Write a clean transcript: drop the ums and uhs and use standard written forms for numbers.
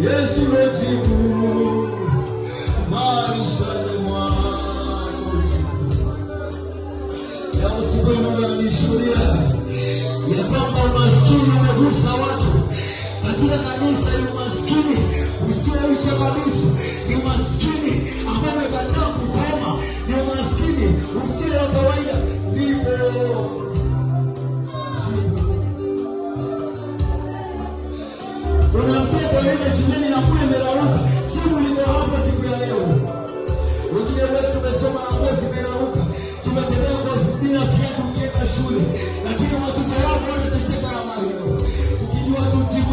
Yesu wejibu maishani mwangu. Leo siku inanishuhudia ya kwamba umaskini umegusa watu katika kanisa. Ni umaskini usioisha kabisa, ni umaskini ambao umekataa kukoma, ni umaskini usio wa kawaida. Ndipo kuna mtoto anaenda shuleni na kule imeraruka, simu liko hapa siku ya leo. Wengine wetu tumesoma na ngozi imeraruka, tumetembea kwa bila viatu ukienda shule, lakini watoto wako wanateseka na mario. Ukijua tu jibu